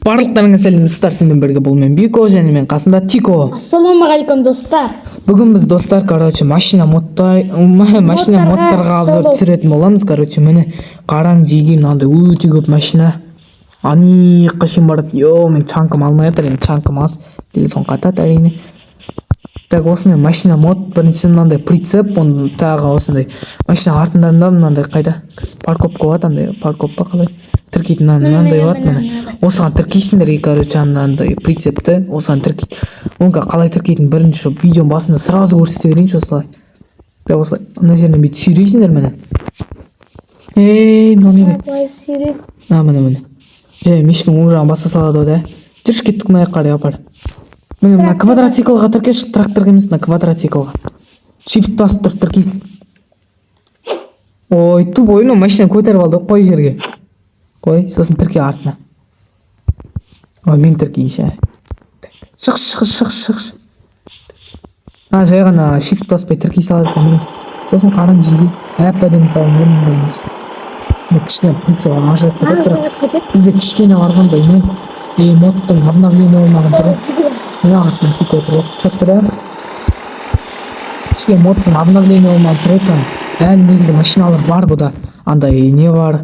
Барлықтарыңа сәлем достар, сенден бірге бұл мен Бико және мен қасымда Тико. Ассалаумағалейкум достар. Бүгін біз достар, машина модтарға обзор түсіретін боламыз. Міне қараң жеге мынандай өте көп машина. Ани қашын барады. Мен чанкам алмай жатыр, енді чанкам аз. Телефон қатады әрине. Так, осындай машина мод, бірінші мынандай прицеп, оны тағы осындай машина артында мынандай қайда парковка болады, андай парковка қалай тіркейтін мынандай болады, міне осыған тіркейсіңдер, андай прицепті осыған тіркейді. Оны қалай тіркейтін бірінші видео басында сразу көрсете берейінші осылай. Так, осылай мына жерінен бүйтіп сүйрейсіңдер, міне міне және мешкің оң жағын баса салады ғой, да жүріш кеттік мына жаққа қарай апар. Міне мына квадроциклға тіркеш, тракторға емес, мына квадроциклға shift басып тұрып тіркейсің. Ой, туп ойын машина көтеріп алды, қой жерге қой, сосын тірке артына. Ой, мен тіркейінші. Шық. Жай ғана shift баспай тіркей салады. Сосын қарың жеге әп-әдемі салын. Кішкене прицеп ашылып кетеді. Бізде кішкене барғандай модтың обновление болмаған түрі. Мен ағатынан тек отырып чөптірі. Кішкене модтың обновление болмаған түрі екен. Әлі негізі машиналар бар бұда. Андай не бар,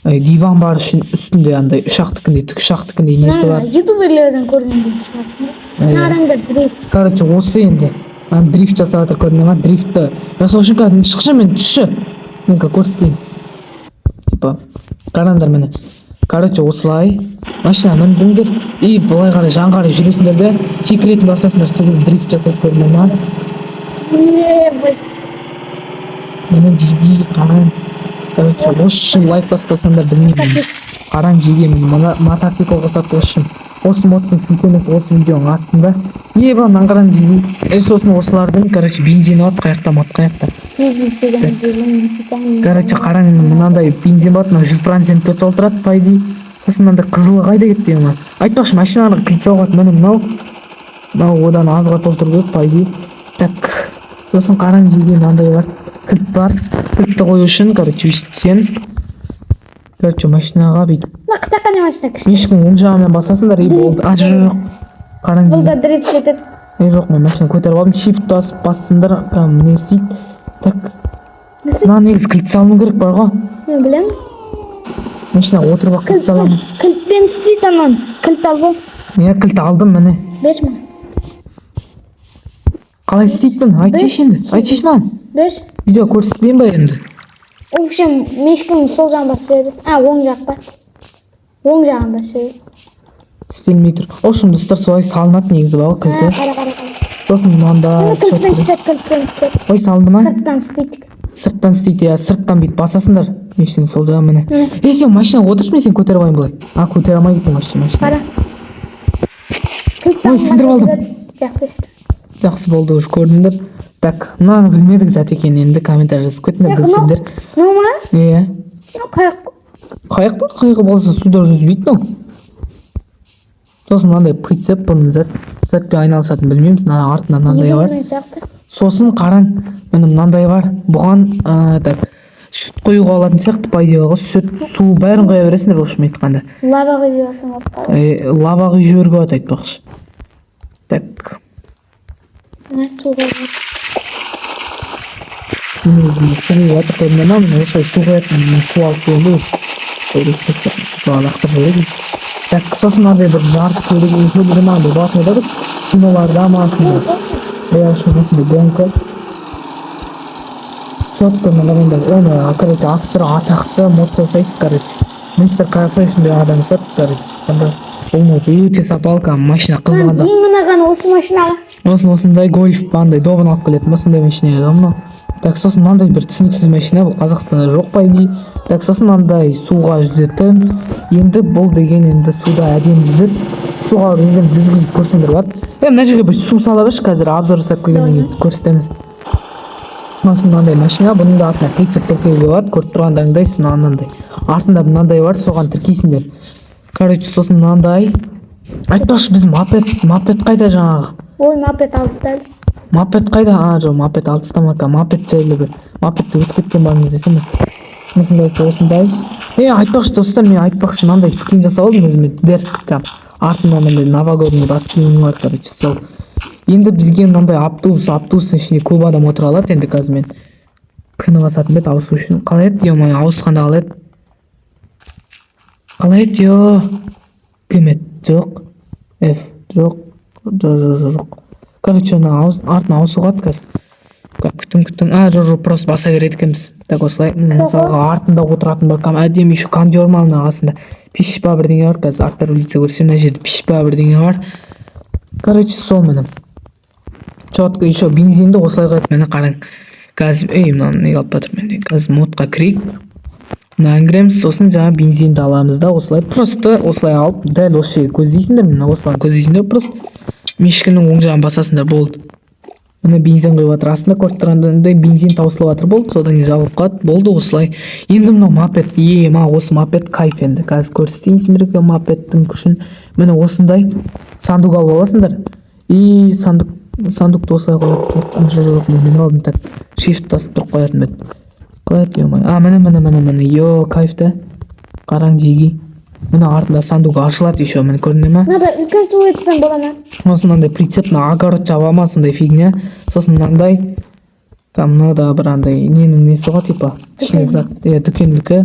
диван бар үстінде, андай ұшақтыкіндей, тікұшақтыкіндей несі бар. Ютуберлерден көргендей шығасың. Короче, осы енді дрифт жасап жатыр, көрдіңдер ма? Дрифтті жасау үшін кәдімгі шықшы, мен түсші. Мен көрсетейін. Типа, қараңдар мені. Короче, осылай машина міндіңдер и былай қарай жаңғары жүресіңдер де секретін басасыңдар, сөйтіп дрифт жасап көрдіңдер ма? Мені жеге қараң. Короче, осы лайк баспасаңдар білмеймін. Қараң жеге мен мотоцикл қосады осы. Осы модтың сілтемесі осы видеоның астында. Мынан қараң жеге. Сосын осылардың, короче, бензин алып қаяқта, мод қаяқта. Короче, қараң мынандай бензин бат, 100% толтырады, пайди. Сосын мынандай қызылы қайда кетті ема. Айтпақшы, машиналарға кілт соғады, міне мынау одан азға толтыру керек, пайди. Так, сосын қараң жеге мынандай бар, кілт бар. Кілтті қою үшін, короче, өйстісеңіз. Короче, машинаға бүйтіп. Қане машина кіші. Ешкім оң жағымен басасыңдар, болды. Жоқ. Қараң жеге. Бұлда дрифт кетіп. Жоқ, мен машина көтеріп алдым, shift бассыңдар, прям не істейді. Так. Мына негіз кілт салыну керек бар ғой. Мен білем. Машина отырып кілт саламын. Кілтпен істейді анан. Кілт алды. Мен кілт алдым, міне. Беш ма? Қалай істейтін? Айтсайшы енді. Айтсайшы маған. Беш. Видео көрсетпейін ба енді? В общем, мешкінің сол жағын басып жібересің. Оң жақ па? Оң жағын басып жібересің. Істелмей тұр. В общем, достар, солай салынады негізі ба кілті. Қара. Сосын мында. Кілтпен істейді. Ой, салынды ма? Сырттан істейді. Сырттан істейді, я сырттан бүйтіп басасыңдар. Мешкінің сол жағы міне. Сен машина отыршы, мен сен көтеріп алайын былай. Көтере алмай кеттің машина. Қара. Ой, сындырып алдым. Жақсы болды, уже көрдіңдер. Так, мынаны білмедік зат екен, енді комментарий жазып кетіңдер, білсеңдер. Мынау ма? Иә. Қайық па? Қайығы болса суда жүзбейді, но. Сосын мынандай прицеп, бұның затпен айналысатын білмейміз, артында мынандай бар. Сосын қараң, міне мынандай бар. Бұған сүт қоюға алатын сияқты, пайдеға сүт, су бәрін қоя бересіңдер, в общем айтқанда. Лава құйасың алып. Лава құй жіберге болады айтпақшы. Так. Су қойып. Су қойып көрінген ма, мен осылай су қоятын, мен су алып көрінді өш. Қойып кетсек, лақтыр жібереді. Так, сосын андай бір жарыс көлігі ма, бұл батын едік, киноларда ма, осындай гонка. Четко мынағында, оны, короче, авторы атақты мод жасайды, короче. Мистер Карфейшн деген адам сап, короче. Ол өте сапалы машина қызығанда. Ең ұнаған осы машинаға. Осындай гольф бандай добын алып келетін, осындай машина еді, ма? Так, сосын мынандай бір түсініксіз машина, бұл Қазақстанда жоқ пайди. Так, сосын мынандай суға жүзетін. Енді бұл деген енді суда әдемі жүзіп, суға жүзгізіп көрсеңдер болады. Мына жерге бір су сала берші, қазір обзор жасап келгеннен кейін көрсетеміз. Мынандай машина, бұның да артына прицеп тіркеуге болады, көріп тұрғандарыңдайсың, мынандай. Артында мынандай бар, соған тіркейсіңдер. Короче, сосын мынандай. Айтпақшы, біз мопед қайда жаңағы? Ой, мопед алыстады. Мопед қайда? Жоқ, мопед алыстамака, мопед жайлы бір. Мопедті өтіп кеткен бағыңыз десең. осындай. Айтпақшы достар, мен айтпақшы мынандай скин жасап алдым өзіме, дерстікті артынан мындай новогодний раскин бар, короче, сол. Енді бізге мынандай автобустың ішіне көп адам отыра алады. Енді қазір мен күні басатын бет ауысу үшін. Қалай еді? Ё-моё, ауысқанда қалай еді? Қалай еді? Кім еді? Жоқ. F. Жоқ. Короче, артына ауысуға ады қазір. Күтің. Жоқ, просто баса береді екенбіз. Так, осылай. Мысалға артында отыратын бар. Әдемі еще кондер ма мына ағасында. Пишпа бірдеңе бар. Қазір аттар улица көрсем, мына жерде пишпа бірдеңе бар. Короче, сол міне. Четко еще бензинді осылай қойып, міне қараң. Қазір, мынаны неге алып батыр мен. Қазір модқа кірейік. Мынаны кіреміз, сосын жаңа бензинді аламыз да, осылай. Просто осылай алып, дәл осы жерге көздейсіңдер, міне осылай көздейсіңдер, просто мешкінің оң жағын басасыңдар, болды. Мына бензин құйып жатыр, астында көріп тұрғандай бензин таусылып жатыр, болды. Содан кейін жабылып қалды, болды осылай. Енді мына мопед, осы мопед кайф енді. Қазір көрсетейін сендерге мопедтің күшін. Міне осындай сандук алып аласыңдар. Сандукты осылай қояды. Жоқ, мен алдым, так shift тасып тұрып қоятын бет. Қалай еді, міне. Кайф та. Қараң жиги. Мына артында сандук ашылады еще, міне көріне ма? Надо үлкен су етсең болады ма? Сосын мынандай прицепна огород жаба ма, сондай фигня. Сосын мынандай мынада бір андай ненің несі ғой, типа дүкендікі.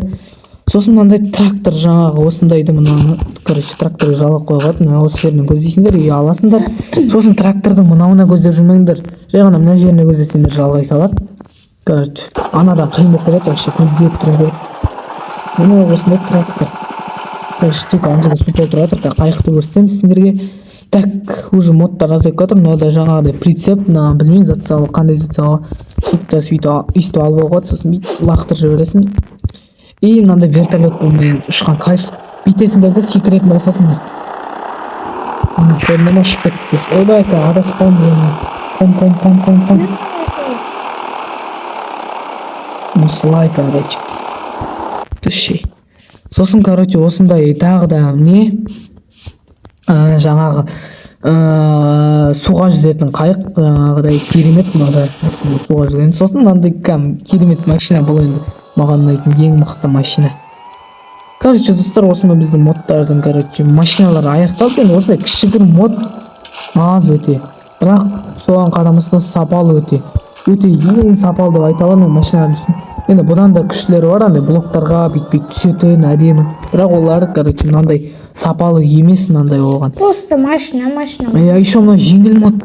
Сосын мынандай трактор жаңағы осындайды, мынаны короче тракторға жалғап қойған. Мына осы жерінен көздейсіңдер, аласыңдар. Сосын трактордың мынауына көздеп жүрмеңдер, жай ғана мына жеріне көздесеңдер жалғай салады. Короче анадан қиын болып кетеді, вообще көздеп тұру керек. Міне осындай трактор. Тек ана жерде су толтырып жатыр. Қайықты көрсетемін сендерге. Так, уже модтар азайып жатыр. Мынада жаңағыдай прицеп, білмеймін затсалы, қандай затсалы. Сөйтіп алып алып, сосын бүйтіп лақтырып жібересің. И мынандай вертолетпен ұшқан кайф. Бүйтесіңдер де секіретін басасыңдар. Көріне ма ұшып кеттік. Ойбай, адасып қалдым. Қом. Осылай, короче. Түшей. Сосын, короче, осындай тағы да не? Жаңағы суға жүзетін қайық, жаңағыдай керемет мынада суға жүзген. Сосын мынандай керемет машина, бұл енді маған ұнайтын ең мықты машина. Короче, достар, осындай біздің модтардың, короче, машиналар аяқталды. Енді осындай кішігірім мод аз өте. Бірақ соған қарамастан сапалы өте. Ең сапалы деп айта аламын машиналардың. Енді бұдан да күштілері бар, андай блоктарға бүйтпей түсетін әдемі. Бірақ олар, короче, мынандай сапалы емес, мынандай болған. Просто машина. Еще мына жеңіл мод,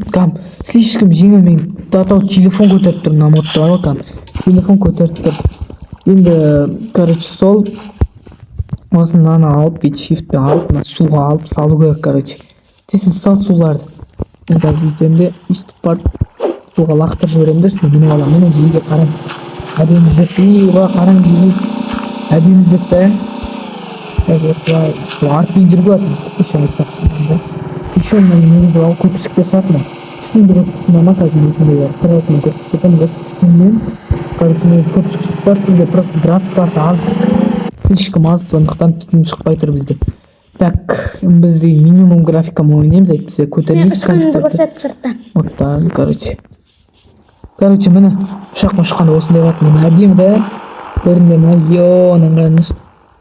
слишком жеңіл. Мен телефон көтеріп тұр, мына модты бар ғой, телефон көтеріп тұр. Енді, короче, сол осынаны алып, shiftпен алып, суға алып салу керек, короче. Тесін сал суларды. Енді бүйтемде үстіп барып суға лақтырып жіберемін де, сосын міне алам. Міне жиге қарам. Әдемі зетті, қараң жиге. Әдемі зетті. Осылай артпен жүргі атын. Еще негізі ал көпшікте сатына. Үстін бір өткісінама қазір өсіндей астыратын көрсеткен үстінмен. Короче, негізі көпшік шықпас, бізде просто градустасы аз. Слишком аз, сондықтан түтін шықпай тұр бізде. Так, біз минимум графикам ойнаймыз, әйтпесе көтермейді компьютерді. Көрсет сырттан. Оттан, короче, міне ұшақпен ұшқанда осындай батын. Әдемі да, көрінде ма, онан қараңыз.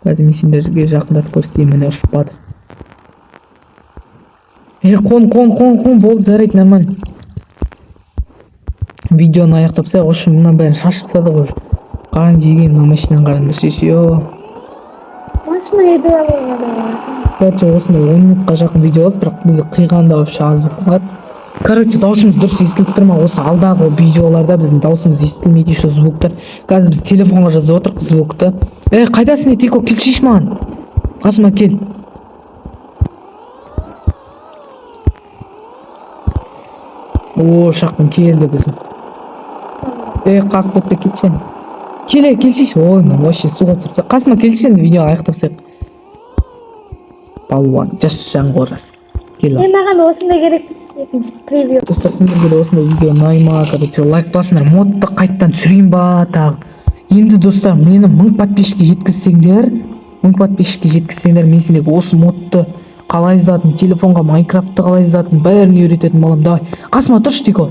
Қазір мен сендерге жақындатып көрсетейін, міне ұшып бады. Қон, болды, жарайды, нормально. Видеоны аяқтап сай, осы мұнан бәрін шашып сады ғой. Қараң жеген, мына машинаны қараңдар шеші, Машина еді алып. Короче, осындай 10 минутқа жақын видео алып, бірақ бізді қиғанда вообще аз болып қалады. Короче, даусымыз дұрыс естіліп тұр ма? Осы алдағы видеоларда біздің даусымыз естілмейді, еще звуктар. Қазір біз телефонға жазып отырық звукты. Қайдасың, Тико, келшейші маған. Қасыма кел. Шақпын келді біздің. Қақ көпті кетшен. Келшейші. Мен вообще суға түсіріп. Қасыма келші енді видео аяқтап сек. Балуан, жасшан қорас. Маған осындай керек. Превью. Достар, сендерге осындай видео ұнайма, короче, лайк басыңдар. Модты қайттан түсірейін ба тағы. Енді достар, мені 1000 подписчикке жеткізсеңдер, мен сендерге осы модты қалай жазатын, телефонға Майнкрафтты қалай жазатын, бәрін үйрететін боламын. Давай, қасыма тұршы, Тико.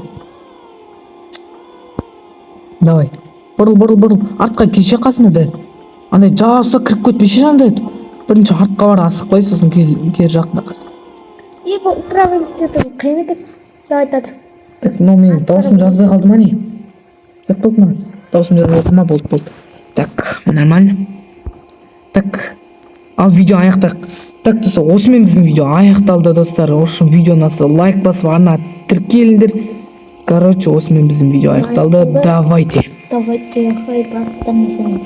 Давай. Бұрыл. Артқа келші қасыма да. андай жазса кіріп кетпеші андай бірінші артқа бар асықпай сосын кері жақында қазір. И правильно где-то қиын екен. Давай тәдір. Так, мынау менің дауысым жазбай қалды ма не? Жат болды ма? Дауысым жазбай қалды ма? Болды. Так, нормально. Так, ал видео аяқтайық. Так, достар, осымен біздің видео аяқталды, достар. Осы видеоны лайк басып, ана тіркеліңдер. Короче, осымен біздің видео аяқталды. Давайте. Давайте, хай, баттамасың.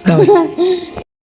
Давай.